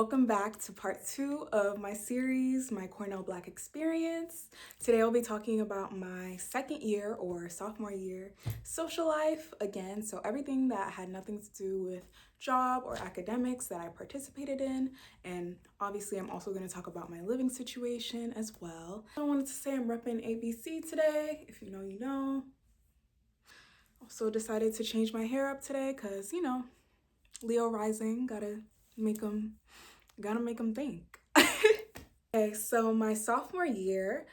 Welcome back to part 2 of my series, my Cornell Black Experience. Today I'll be talking about my second year or sophomore year social life again, so everything that had nothing to do with job or academics that I participated in, and obviously I'm also going to talk about my living situation as well. I wanted to say I'm repping ABC today. If you know, you know. Also decided to change my hair up today because, Leo rising, gotta make them think. Okay, so my sophomore year,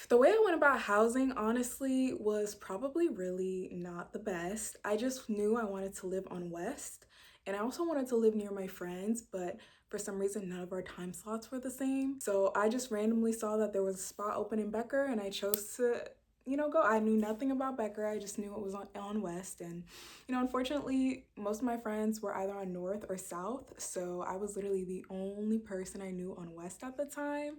the way I went about housing honestly was probably really not the best. I just knew I wanted to live on West, and I also wanted to live near my friends, but for some reason none of our time slots were the same. So I just randomly saw that there was a spot open in Becker, and I chose to go. I knew nothing about Becker. I just knew it was on West. And, unfortunately, most of my friends were either on North or South. So I was literally the only person I knew on West at the time.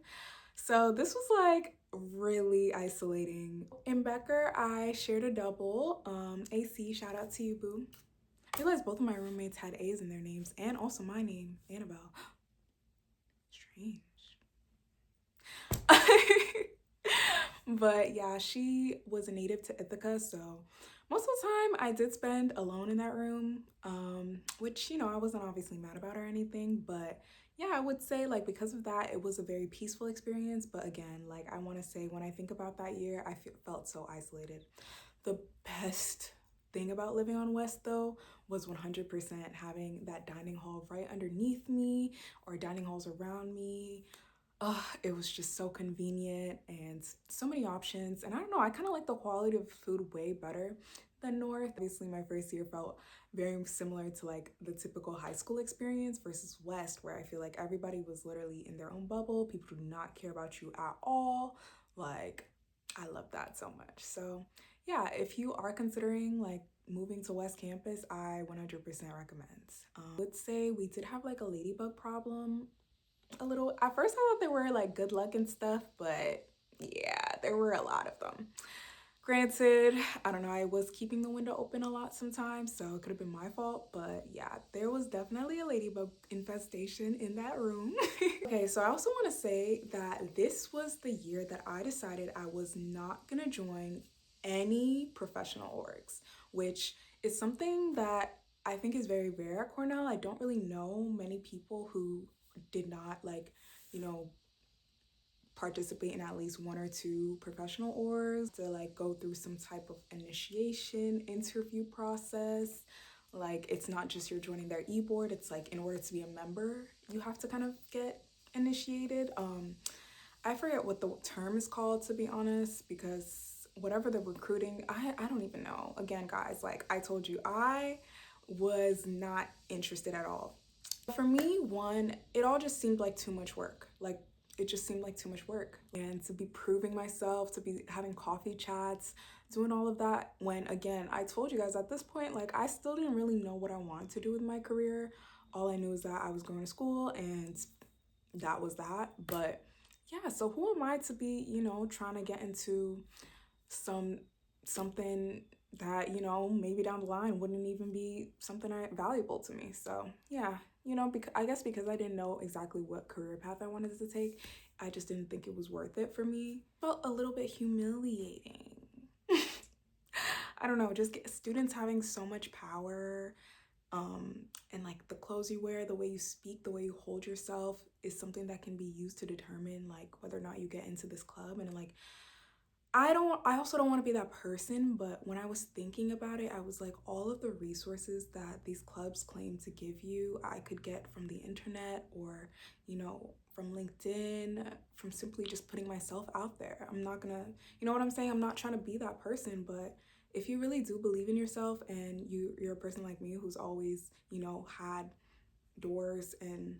So this was like really isolating. In Becker, I shared a double. AC, shout out to you, boo. I realized both of my roommates had A's in their names and also my name, Annabelle. Strange. But yeah, she was a native to Ithaca, so most of the time I did spend alone in that room, which, I wasn't obviously mad about or anything, but yeah, I would say like because of that, it was a very peaceful experience. But again, like I want to say when I think about that year, I felt so isolated. The best thing about living on West though was 100% having that dining hall right underneath me or dining halls around me. It was just so convenient and so many options. And I don't know, I kind of like the quality of food way better than North. Obviously, my first year felt very similar to like the typical high school experience versus West, where I feel like everybody was literally in their own bubble. People do not care about you at all. Like, I love that so much. So, yeah, if you are considering like moving to West Campus, I 100% recommend. I would say we did have like a ladybug problem a little. At first I thought they were like good luck and stuff, but yeah, there were a lot of them. Granted, I don't know, I was keeping the window open a lot sometimes, so it could have been my fault, but yeah, there was definitely a ladybug infestation in that room. Okay, so I also want to say that this was the year that I decided I was not gonna join any professional orgs, which is something that I think is very rare at Cornell. I don't really know many people who did not participate in at least one or two professional orgs to like go through some type of initiation interview process. Like it's not just you're joining their e-board, it's like in order to be a member you have to kind of get initiated. I forget what the term is called, to be honest, because whatever the recruiting, I don't even know. Again, guys, like I told you, I was not interested at all. For me, one, it all just seemed like too much work. Like it just seemed like too much work. And to be proving myself, to be having coffee chats, doing all of that, when again, I told you guys at this point, like I still didn't really know what I wanted to do with my career. All I knew is that I was going to school and that was that. But yeah, so who am I to be, trying to get into something that, maybe down the line wouldn't even be something valuable to me. So yeah, I guess because I didn't know exactly what career path I wanted to take, I just didn't think it was worth it for me. Felt a little bit humiliating. I don't know, just students having so much power, and like the clothes you wear, the way you speak, the way you hold yourself is something that can be used to determine like whether or not you get into this club. And like I also don't want to be that person, but when I was thinking about it, I was like, all of the resources that these clubs claim to give you, I could get from the internet or, from LinkedIn, from simply just putting myself out there. I'm not gonna, you know what I'm saying? I'm not trying to be that person, but if you really do believe in yourself and you're a person like me who's always, had doors and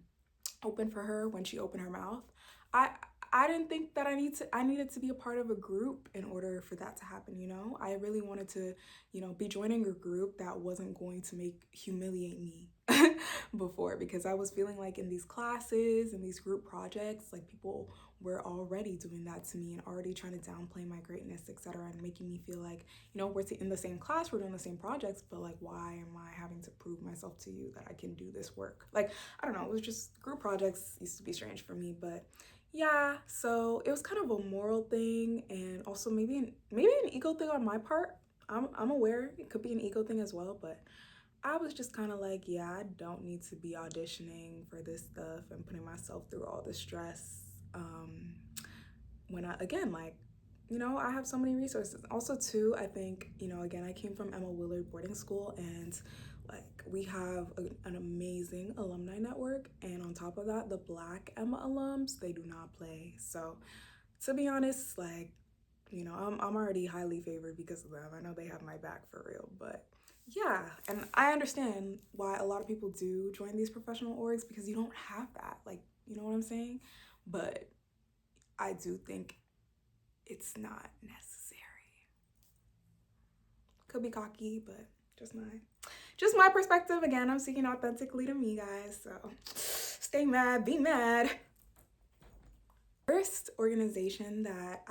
open for her when she opened her mouth, I I didn't think that I needed to be a part of a group in order for that to happen, you know? I really wanted to, be joining a group that wasn't going to humiliate me before, because I was feeling like in these classes and these group projects, like people were already doing that to me and already trying to downplay my greatness, etc., and making me feel like, we're in the same class, we're doing the same projects, but like, why am I having to prove myself to you that I can do this work? Like, I don't know, it was just, group projects used to be strange for me. But yeah, so it was kind of a moral thing, and also maybe an ego thing on my part. I'm aware it could be an ego thing as well, but I was just kind of like, yeah, I don't need to be auditioning for this stuff and putting myself through all this stress. When I, again, like, I have so many resources. Also, too, I think, again, I came from Emma Willard boarding school, and like we have an amazing alumni network. And on top of that, the Black Emma alums, they do not play. So to be honest, like, I'm already highly favored because of them. I know they have my back for real, but yeah, and I understand why a lot of people do join these professional orgs, because you don't have that. Like, you know what I'm saying? But I do think it's not necessary. Could be cocky, but just my perspective. Again, I'm speaking authentically to me, guys. So stay mad, be mad. First organization that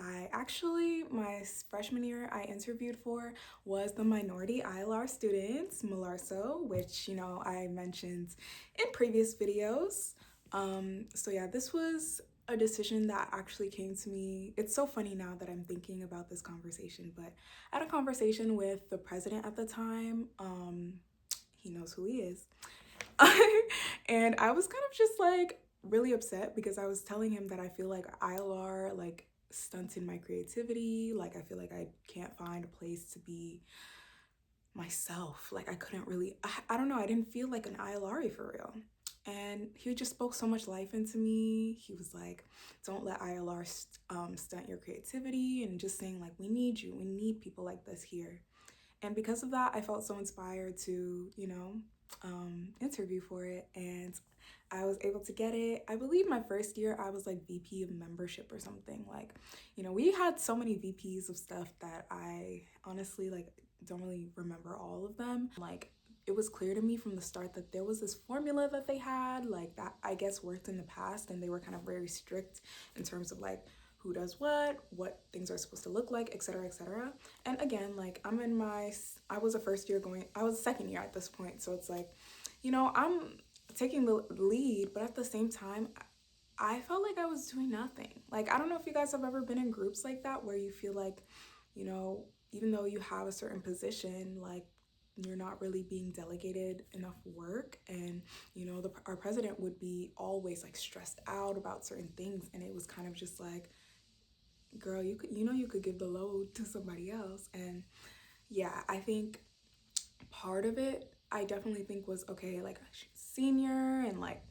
my freshman year, I interviewed for was the Minority ILR Students, MLARSO, which, I mentioned in previous videos. So yeah, this was a decision that actually came to me. It's so funny now that I'm thinking about this conversation, but I had a conversation with the president at the time. He knows who he is. And I was kind of just like really upset, because I was telling him that I feel like ILR like stunted my creativity. Like, I feel like I can't find a place to be myself. Like, I couldn't really, I don't know, I didn't feel like an ILR for real. And he just spoke so much life into me. He was like, don't let ILR stunt your creativity, and just saying like, we need you, we need people like this here. And because of that, I felt so inspired to, interview for it. And I was able to get it. I believe my first year, I was like VP of membership or something. Like, we had so many VPs of stuff that I honestly like don't really remember all of them. Like, it was clear to me from the start that there was this formula that they had, like, that I guess worked in the past, and they were kind of very strict in terms of like who does what things are supposed to look like, etc., etc. And again, like, I was a second year at this point, so it's like, I'm taking the lead, but at the same time, I felt like I was doing nothing. Like, I don't know if you guys have ever been in groups like that, where you feel like, even though you have a certain position, like, you're not really being delegated enough work. And our president would be always like stressed out about certain things, and it was kind of just like, girl, you could give the load to somebody else. And yeah, I think part of it, I definitely think, was okay, like, senior and like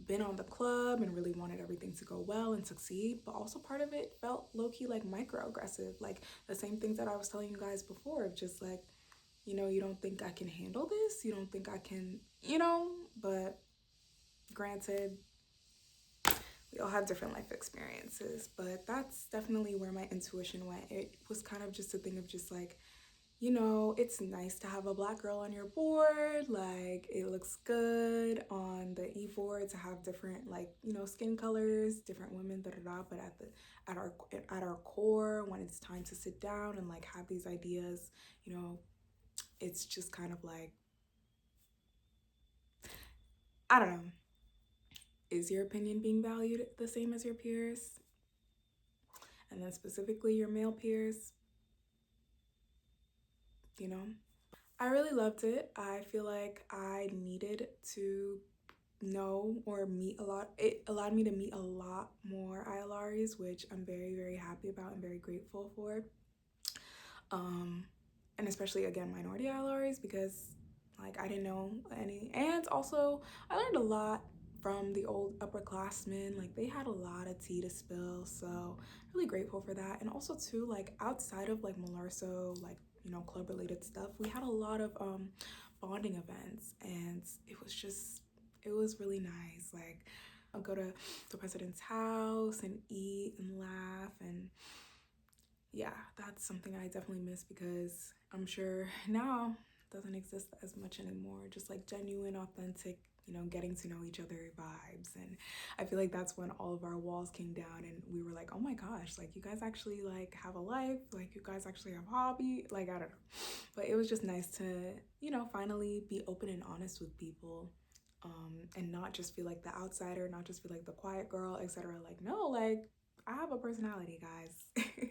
been on the club and really wanted everything to go well and succeed. But also part of it felt low-key like microaggressive, like the same things that I was telling you guys before, of just like, you don't think I can handle this, you don't think I can, but granted, we all have different life experiences. But that's definitely where my intuition went. It was kind of just a thing of just like, it's nice to have a Black girl on your board. Like, it looks good on the e-board to have different, like, skin colors, different women, da da da. But at our core, when it's time to sit down and like have these ideas, it's just kind of like, I don't know. Is your opinion being valued the same as your peers? And then specifically your male peers? I really loved it. I feel like I needed to know or meet a lot. It allowed me to meet a lot more ILRs, which I'm very, very happy about and very grateful for. And especially, again, minority ILRs, because like, I didn't know any. And also, I learned a lot from the old upperclassmen. Like, they had a lot of tea to spill, so really grateful for that. And also too, like, outside of like MLARSO, like, club related stuff, we had a lot of bonding events, and it was really nice. Like, I'll go to the president's house and eat and laugh. And yeah, that's something I definitely miss because I'm sure now doesn't exist as much anymore. Just like genuine, authentic, getting to know each other vibes. And I feel like that's when all of our walls came down and we were like, oh my gosh, like you guys actually like have a life, like you guys actually have a hobby. Like, I don't know. But it was just nice to, finally be open and honest with people. And not just feel like the outsider, not just feel like the quiet girl, etc. Like, no, like I have a personality, guys.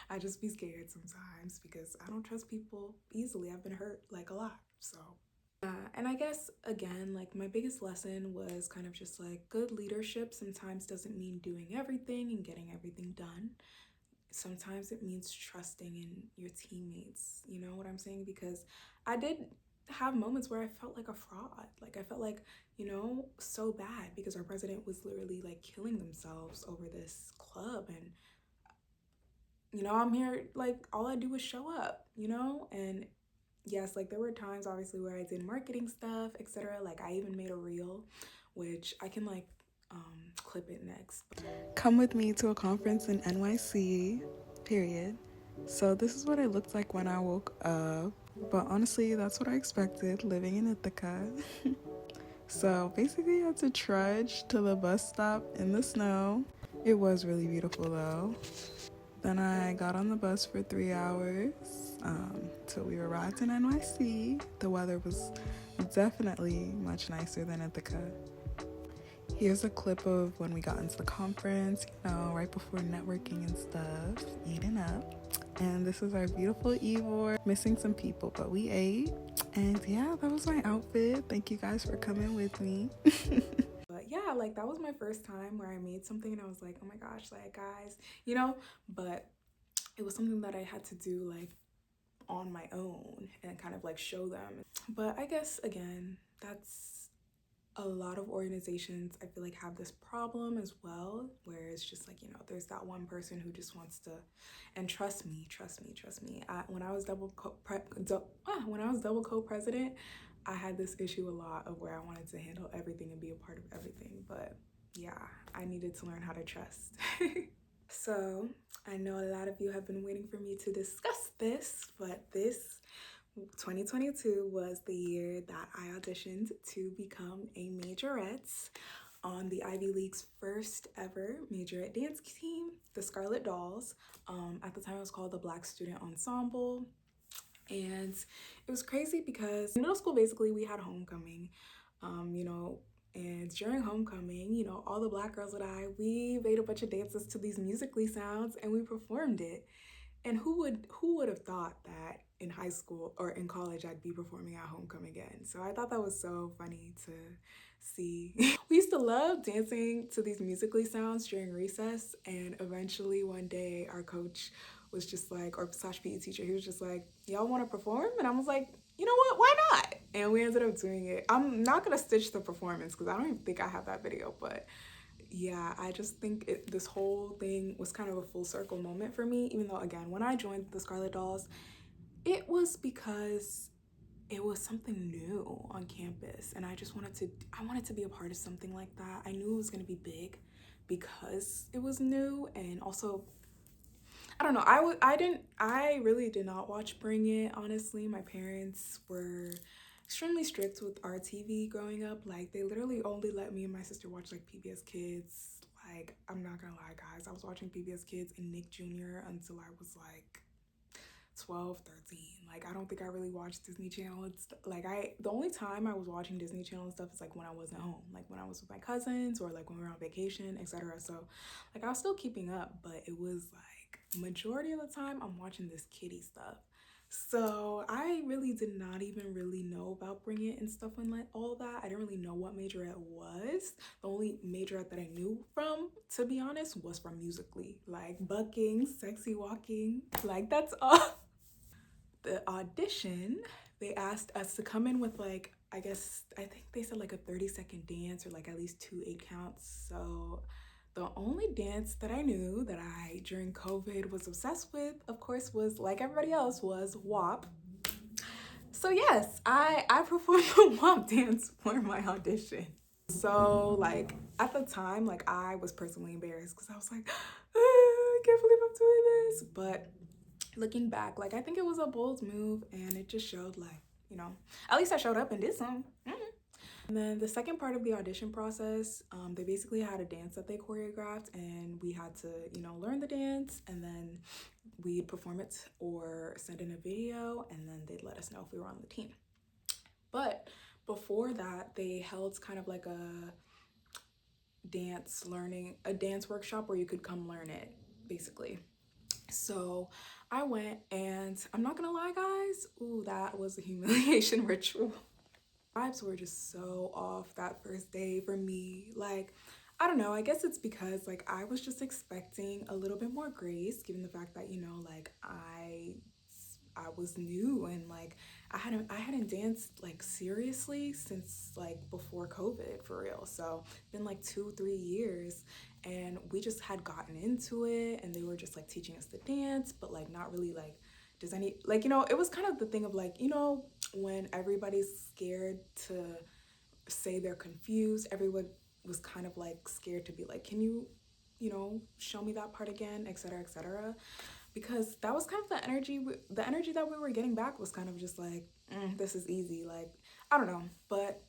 I just be scared sometimes because I don't trust people easily. I've been hurt like a lot. So, and I guess again, like my biggest lesson was kind of just like good leadership sometimes doesn't mean doing everything and getting everything done. Sometimes it means trusting in your teammates. You know what I'm saying? Because I did have moments where I felt like a fraud. Like I felt like, so bad because our president was literally like killing themselves over this club. And I'm here, like all I do is show up, and yes, like there were times obviously where I did marketing stuff, etc. Like I even made a reel, which I can like clip it next. Come with me to a conference in NYC, period. So this is what it looked like when I woke up, but honestly, that's what I expected living in Ithaca. So basically, I had to trudge to the bus stop in the snow. It was really beautiful though. Then I got on the bus for 3 hours till we arrived in NYC. The weather was definitely much nicer than Ithaca. Here's a clip of when we got into the conference, right before networking and stuff, eating up. And this is our beautiful Ivor. Missing some people, but we ate. And yeah, that was my outfit. Thank you guys for coming with me. But yeah, like that was my first time where I made something and I was like, oh my gosh, like guys, but it was something that I had to do like on my own and kind of like show them. But I guess again, that's a lot of organizations I feel like have this problem as well, where it's just like, there's that one person who just wants to, and trust me, when I was double co-president, I had this issue a lot of where I wanted to handle everything and be a part of everything. But yeah, I needed to learn how to trust. So I know a lot of you have been waiting for me to discuss this, but this 2022 was the year that I auditioned to become a majorette on the Ivy League's first ever majorette dance team, the Scarlet Dolls. At the time it was called the Black Student Ensemble. And it was crazy because in middle school, basically we had homecoming, and during homecoming, all the Black girls and we made a bunch of dances to these Musical.ly sounds and we performed it. And who would have thought that in high school or in college I'd be performing at homecoming again? So I thought that was so funny to see. We used to love dancing to these Musical.ly sounds during recess, and eventually one day our coach was just like, or slash PE teacher, he was just like, y'all want to perform? And I was like, you know what, why not? And we ended up doing it. I'm not gonna stitch the performance because I don't even think I have that video, but yeah, I just think this whole thing was kind of a full circle moment for me, even though again, when I joined the Scarlet Dolls, it was because it was something new on campus and I wanted to be a part of something like that. I knew it was going to be big because it was new, and also I don't know, I really did not watch Bring It, honestly. My parents were extremely strict with our TV growing up. Like they literally only let me and my sister watch like PBS Kids. Like, I'm not gonna lie, guys, I was watching PBS Kids and Nick Jr. until I was like 12, 13. Like I don't think I really watched Disney Channel. It's like the only time I was watching Disney Channel and stuff is like when I wasn't home, like when I was with my cousins or like when we were on vacation, etc. So like I was still keeping up, but it was like majority of the time I'm watching this kiddie stuff. So I really did not even really know about Bring It and stuff and like all that. I didn't really know what majorette was. The only majorette that I knew from, to be honest, was from Musical.ly. Like bucking, sexy walking, like that's all. The audition, they asked us to come in with like, I think they said like a 30-second dance or like at least 2 8 counts. So the only dance that I knew that I during COVID was obsessed with, of course, was like everybody else, was WAP. So yes, I performed the WAP dance for my audition. So like at the time, like I was personally embarrassed because I was like, I can't believe I'm doing this. But looking back, like I think it was a bold move, and it just showed like, at least I showed up and did something. And then the second part of the audition process, they basically had a dance that they choreographed, and we had to, learn the dance, and then we'd perform it or send in a video, and then they'd let us know if we were on the team. But before that, they held kind of like a dance workshop where you could come learn it, basically. So I went, and I'm not gonna lie, guys, ooh, that was a humiliation ritual. Vibes were just so off that first day for me. Like, I don't know, I guess it's because like I was just expecting a little bit more grace, given the fact that, like I was new, and like I hadn't danced like seriously since like before COVID, for real. So been like 2-3 years, and we just had gotten into it, and they were just like teaching us the dance, but like not really like does any like, it was kind of the thing of like, when everybody's scared to say they're confused, everyone was kind of like scared to be like, can you, show me that part again, etc., etc., because that was kind of the energy that we were getting back was kind of just like, this is easy, like, I don't know. But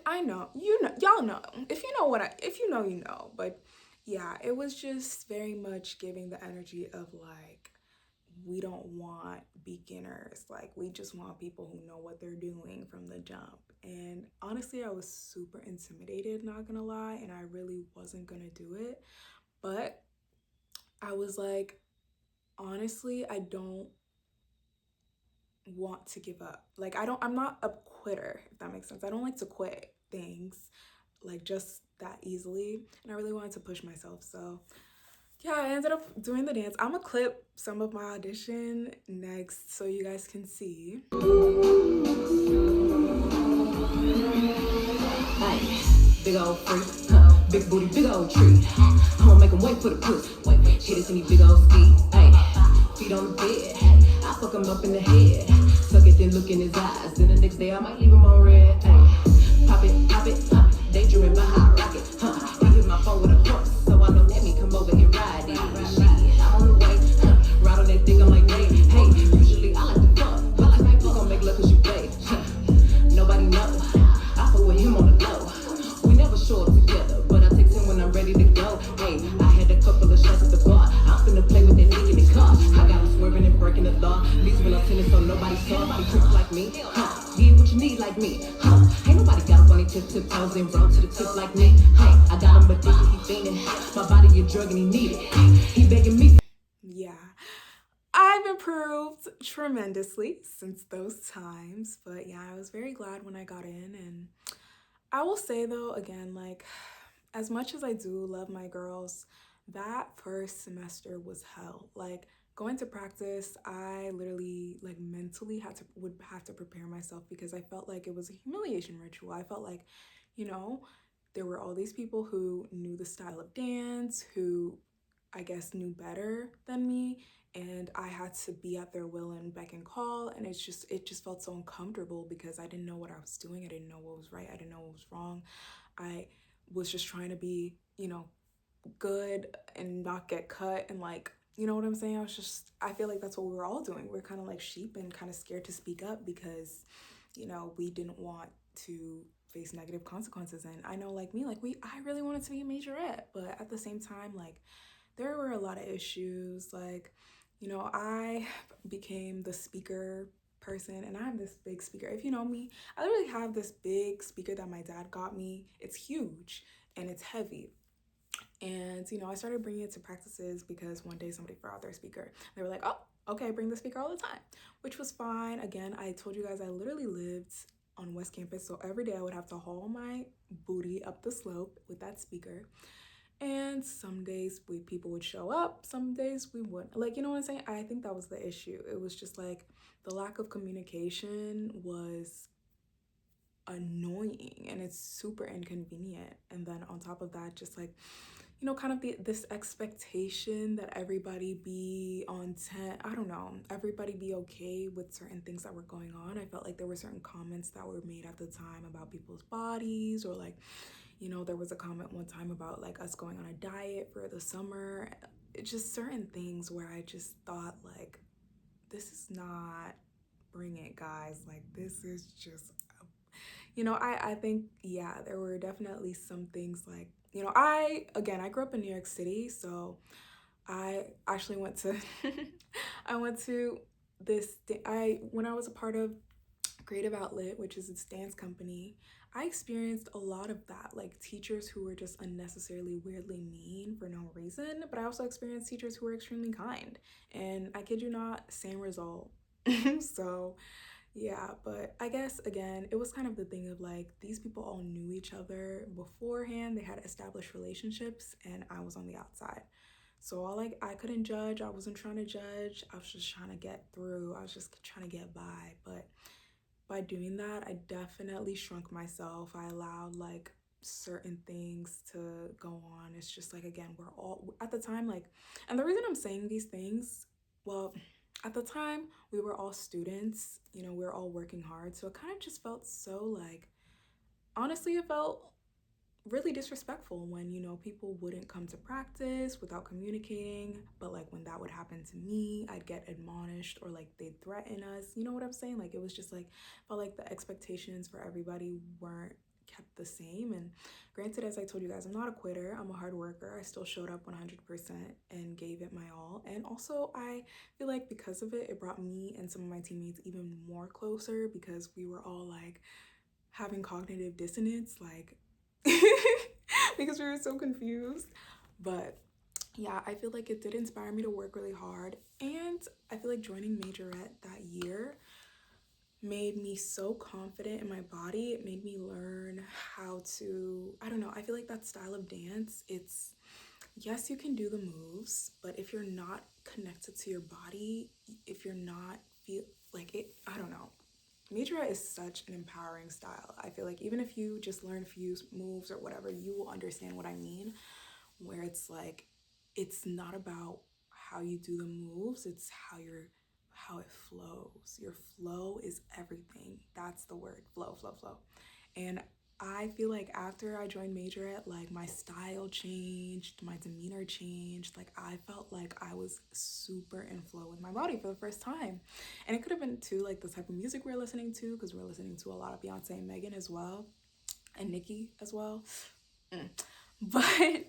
I know, y'all know, if you know if you know, but yeah, it was just very much giving the energy of like, we don't want beginners, like we just want people who know what they're doing from the jump. And honestly, I was super intimidated, not gonna lie, and I really wasn't gonna do it. But I was like, honestly, I don't want to give up. Like, I'm not a quitter, if that makes sense. I don't like to quit things like just that easily, and I really wanted to push myself. So yeah, I ended up doing the dance. I'm gonna clip some of my audition next so you guys can see. Hey, big old freak, big booty, big old treat. I'ma make him wait for the pussy. Hit us in these big old ski. Hey, feet on the bed. I fuck him up in the head. Suck it, then look in his eyes. Then the next day I might leave him on red. Hey, pop it, pop it, danger in my hot rocket. He hit my phone with a horse, so I know let me come over and ride it. Shit, I'm on the way. Ride on that dick, I'm like, hey, usually I like to fuck, but like, we gon' make love 'cause you play. Nobody know. I fuck with him on the low. We never show up together, but I text him when I'm ready to go. Hey, I had a couple of shots at the bar. I'm finna play with that nigga in the car. I got him swerving and breaking the law. At least when I'm tennis, so nobody saw. Nobody trips like me. Get what you need like me. Ain't nobody got funny toes and roll to the tip like me. Hey, I got him addicted, he fiending. My body a drug and he need it. He begging me. Yeah. I've improved tremendously since those times, but yeah, I was very glad when I got in. And I will say though, again, like, as much as I do love my girls, that first semester was hell. Like, going to practice, I literally like mentally would have to prepare myself because I felt like it was a humiliation ritual. I felt like, there were all these people who knew the style of dance, who I guess knew better than me, and I had to be at their will and beck and call, and it just felt so uncomfortable because I didn't know what I was doing. I didn't know what was right. I didn't know what was wrong. I was just trying to be, good and not get cut, and like, you know what I'm saying? I feel like that's what we were all doing. We're kind of like sheep and kind of scared to speak up because, we didn't want to face negative consequences. And I know, like me, like I really wanted to be a majorette, but at the same time, like, there were a lot of issues. Like, I became the speaker person, and I have this big speaker. If you know me, I literally have this big speaker that my dad got me. It's huge and it's heavy. And, I started bringing it to practices because one day somebody forgot their speaker. They were like, oh, okay, bring the speaker all the time, which was fine. Again, I told you guys I literally lived on West Campus, so every day I would have to haul my booty up the slope with that speaker. And some days people would show up, some days we wouldn't. Like, you know what I'm saying? I think that was the issue. It was just like the lack of communication was annoying, and it's super inconvenient. And then on top of that, just like, kind of this expectation that everybody be on 10, I don't know, everybody be okay with certain things that were going on. I felt like there were certain comments that were made at the time about people's bodies, or like, there was a comment one time about like us going on a diet for the summer. It's just certain things where I just thought like, this is not, bring it, guys. Like, this is just, I think, yeah, there were definitely some things like, I grew up in New York City, so I actually went to, I went to when I was a part of Creative Outlet, which is its dance company, I experienced a lot of that, like teachers who were just unnecessarily weirdly mean for no reason, but I also experienced teachers who were extremely kind, and I kid you not, same result. So yeah, but I guess again, it was kind of the thing of like these people all knew each other beforehand. They had established relationships and I was on the outside. So I couldn't judge. I wasn't trying to judge. I was just trying to get through. I was just trying to get by. But by doing that, I definitely shrunk myself. I allowed like certain things to go on. It's just like, again, we're all at the time, like, and the reason I'm saying these things, well, at the time we were all students, we were all working hard. So it kind of just felt so like, honestly, it felt really disrespectful when people wouldn't come to practice without communicating. But like when that would happen to me, I'd get admonished, or like they'd threaten us, you know what I'm saying? Like it was just like, felt like the expectations for everybody weren't kept the same. And granted, as I told you guys, I'm not a quitter, I'm a hard worker. I still showed up 100% and gave it my all. And also I feel like because of it, it brought me and some of my teammates even more closer, because we were all like having cognitive dissonance, like because we were so confused. But yeah, I feel like it did inspire me to work really hard. And I feel like joining majorette that year made me so confident in my body. It made me learn how to, I don't know, I feel like that style of dance, it's, yes, you can do the moves, but if you're not connected to your body, if you're not feel like it, I don't know. Majorette is such an empowering style. I feel like even if you just learn a few moves or whatever, you will understand what I mean. Where it's like, it's not about how you do the moves, it's how it flows. Your flow is everything. That's the word, flow, flow, flow. And I feel like after I joined majorette, like my style changed, my demeanor changed. Like I felt like I was super in flow with my body for the first time. And it could have been too like the type of music we're listening to, because we're listening to a lot of Beyonce and Megan as well, and Nicki as well. But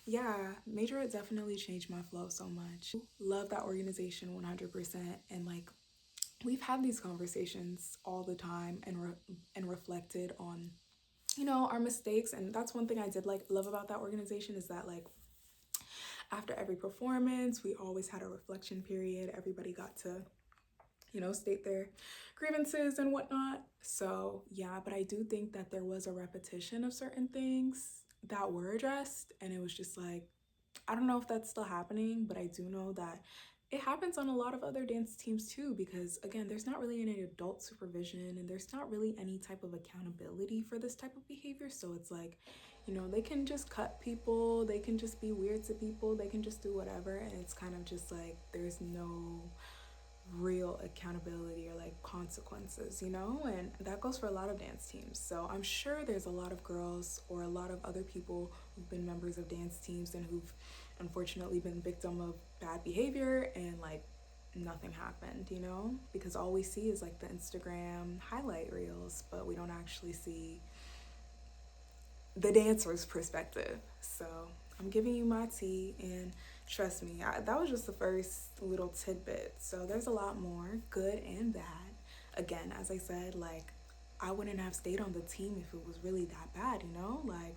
yeah, majorette definitely changed my flow so much. Love that organization 100%. And like we've had these conversations all the time, and reflected on our mistakes. And that's one thing I did like love about that organization, is that like after every performance we always had a reflection period. Everybody got to state their grievances and whatnot. So yeah, but I do think that there was a repetition of certain things that were addressed, and it was just like, I don't know if that's still happening, but I do know that it happens on a lot of other dance teams too, because again, there's not really any adult supervision, and there's not really any type of accountability for this type of behavior. So it's like, they can just cut people, they can just be weird to people, they can just do whatever, and it's kind of just like there's no real accountability or like consequences, and that goes for a lot of dance teams. So I'm sure there's a lot of girls or a lot of other people who've been members of dance teams and who've unfortunately been victim of bad behavior, and like nothing happened, because all we see is like the Instagram highlight reels, but we don't actually see the dancer's perspective. So I'm giving you my tea, and trust me, that was just the first little tidbit. So there's a lot more, good and bad. Again, as I said, like I wouldn't have stayed on the team if it was really that bad, like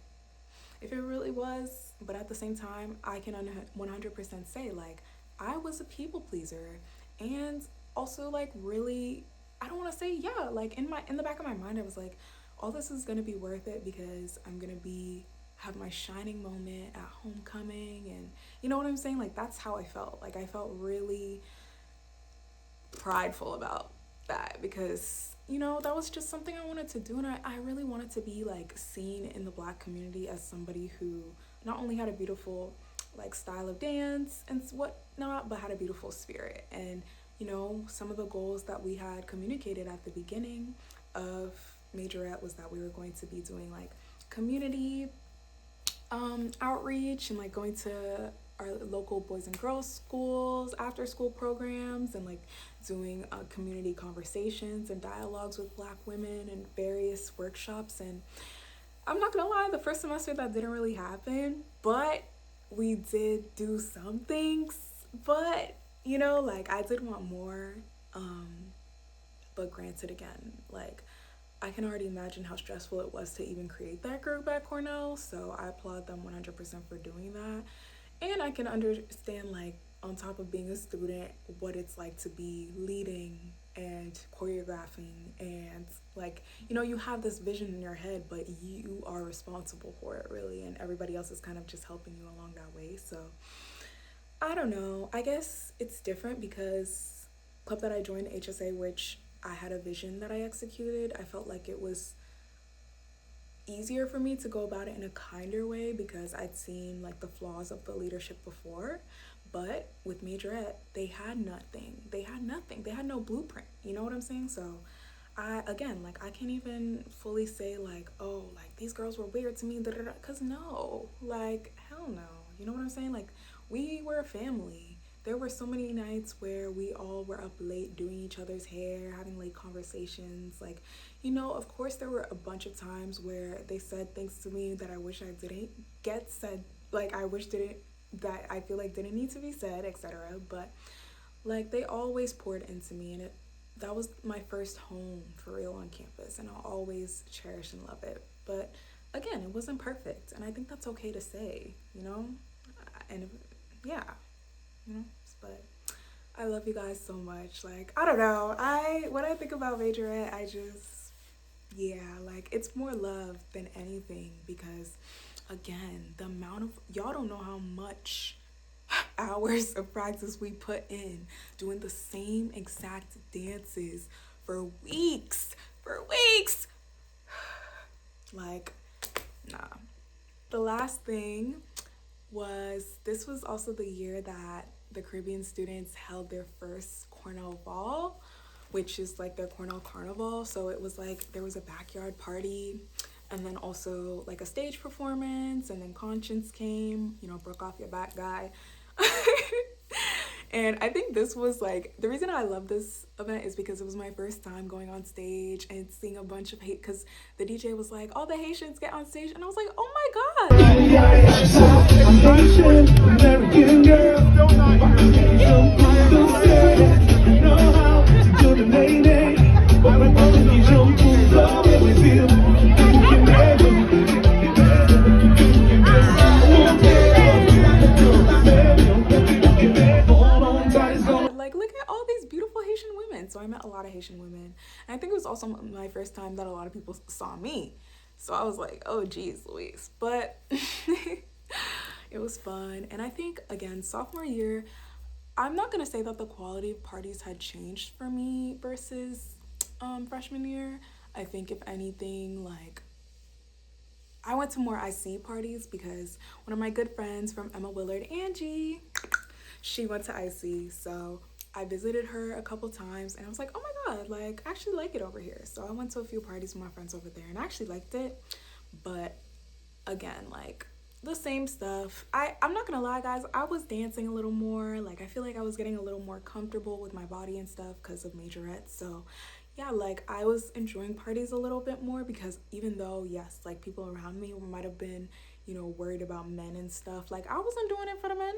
if it really was. But at the same time, I can 100% say like I was a people pleaser, and also like really, I don't want to say, yeah, like in the back of my mind I was like, all this is gonna be worth it, because I'm gonna have my shining moment at homecoming. And you know what I'm saying, like that's how I felt. Like I felt really prideful about that, because that was just something I wanted to do, and I really wanted to be like seen in the Black community as somebody who not only had a beautiful like style of dance and whatnot, but had a beautiful spirit. And some of the goals that we had communicated at the beginning of majorette was that we were going to be doing like community outreach and like going to our local boys and girls schools, after school programs, and like doing community conversations and dialogues with Black women and various workshops. And I'm not gonna lie, the first semester that didn't really happen, but we did do some things. But like I did want more. But granted, again, like I can already imagine how stressful it was to even create that group at Cornell. So I applaud them 100% for doing that. And I can understand, like, on top of being a student, what it's like to be leading and choreographing. And, like, you have this vision in your head, but you are responsible for it, really. And everybody else is kind of just helping you along that way. So I don't know. I guess it's different because club that I joined, HSA, which I had a vision that I executed, I felt like it was easier for me to go about it in a kinder way because I'd seen like the flaws of the leadership before. But with majorette, they had nothing. They had no blueprint. You know what I'm saying? So I can't even fully say like, oh, like these girls were weird to me, because no, like hell no. You know what I'm saying? Like we were a family. There were so many nights where we all were up late doing each other's hair, having late conversations. Like, of course there were a bunch of times where they said things to me that I wish I didn't get said, like that I feel like didn't need to be said, etc. But like they always poured into me, and that was my first home for real on campus, and I'll always cherish and love it. But again, it wasn't perfect, and I think that's okay to say, and yeah, but I love you guys so much. Like, I don't know, when I think about majorette, like it's more love than anything, because again, the amount of y'all don't know how much hours of practice we put in doing the same exact dances for weeks. Like, nah. The last thing this was also the year that the Caribbean students held their first Cornell Ball, which is like their Cornell Carnival. So it was like there was a backyard party, and then also like a stage performance, and then Conscience came, broke off your back guy. And I think this was like, the reason I love this event is because it was my first time going on stage and seeing a bunch of hate, because the DJ was like, all the Haitians get on stage, and I was like, oh my god. I'm Haitian, American girl. Know how to do the nay-nay. But when all of these young fools love it, we feel like, look at all these beautiful Haitian women. So I met a lot of Haitian women, and I think it was also my first time that a lot of people saw me. So I was like, oh geez Louise. But it was fun. And I think, again, sophomore year, I'm not gonna say that the quality of parties had changed for me versus freshman year. I think if anything, like I went to more IC parties because one of my good friends from Emma Willard, Angie, she went to IC. So I visited her a couple times, and I was like, oh my god, like I actually like it over here. So I went to a few parties with my friends over there, and I actually liked it. But again, like the same stuff. I'm not gonna lie, guys, I was dancing a little more. Like I feel like I was getting a little more comfortable with my body and stuff because of majorette. So yeah, like I was enjoying parties a little bit more, because even though, yes, like people around me might have been, worried about men and stuff, like I wasn't doing it for the men.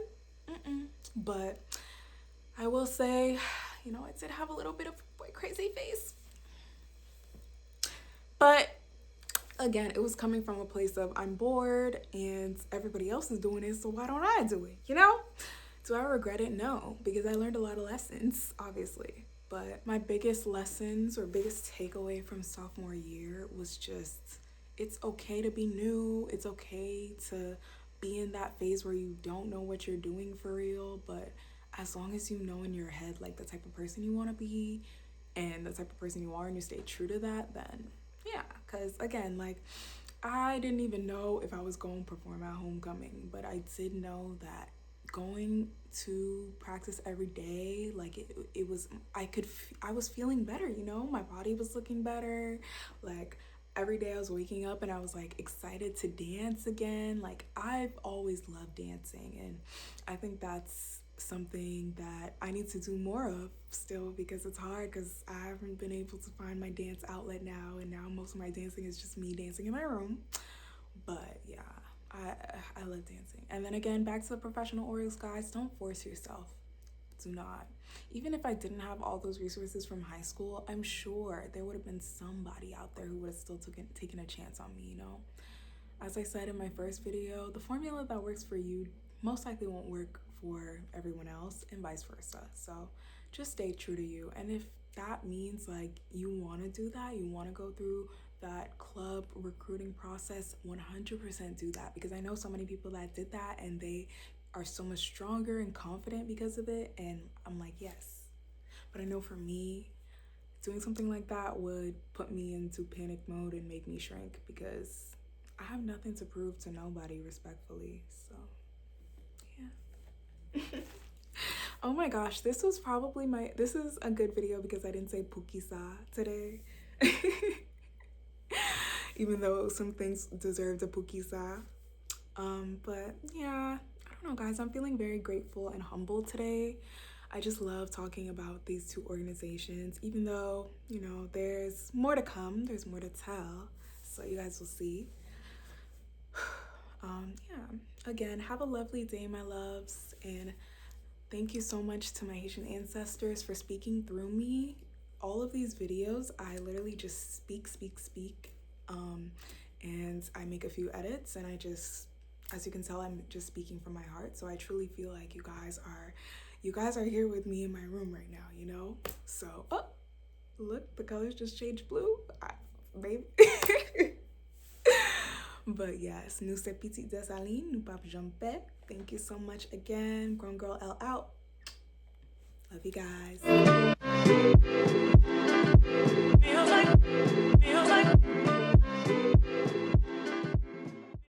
But I will say, I did have a little bit of boy crazy face. But again, it was coming from a place of I'm bored and everybody else is doing it, so why don't I do it, Do I regret it? No, because I learned a lot of lessons, obviously. But my biggest lessons or biggest takeaway from sophomore year was just, it's okay to be new. It's okay to be in that phase where you don't know what you're doing for real, but as long as you know in your head, like the type of person you want to be and the type of person you are, and you stay true to that, then yeah. Because again, like I didn't even know if I was going to perform at homecoming, but I did know that going to practice every day, like it was, I was feeling better, you know, my body was looking better. Like every day I was waking up and I was like excited to dance again. Like I've always loved dancing, and I think that's something that I need to do more of still, because it's hard because I haven't been able to find my dance outlet now, and now most of my dancing is just me dancing in my room. But yeah, I I love dancing. And then again, back to the professional Orioles, guys, don't force yourself. Do not. Even if I didn't have all those resources from high school, I'm sure there would have been somebody out there who would have still taken a chance on me, you know? As I said in my first video, the formula that works for you most likely won't work for everyone else, and vice versa. So just stay true to you. And if that means like you want to do that, you want to go through that club recruiting process, 100% do that, because I know so many people that did that and they are so much stronger and confident because of it. And I'm like, yes. But I know for me, doing something like that would put me into panic mode and make me shrink, because I have nothing to prove to nobody, respectfully. So yeah. Oh my gosh, this was probably this is a good video because I didn't say Pukisa today. Even though some things deserved a Pukisa. But yeah, I don't know, guys. I'm feeling very grateful and humble today. I just love talking about these two organizations, even though, you know, there's more to come, there's more to tell. So you guys will see. Yeah, again, have a lovely day, my loves, and thank you so much to my Haitian ancestors for speaking through me. All of these videos, I literally just speak, and I make a few edits, and I just, as you can tell, I'm just speaking from my heart. So I truly feel like you guys are here with me in my room right now, you know? So, oh, look, the colors just changed blue. Baby. But yes, nous c'est petite Desaline, nous pas jumper. Thank you so much again. Grown Girl L out. Love you guys. Feel like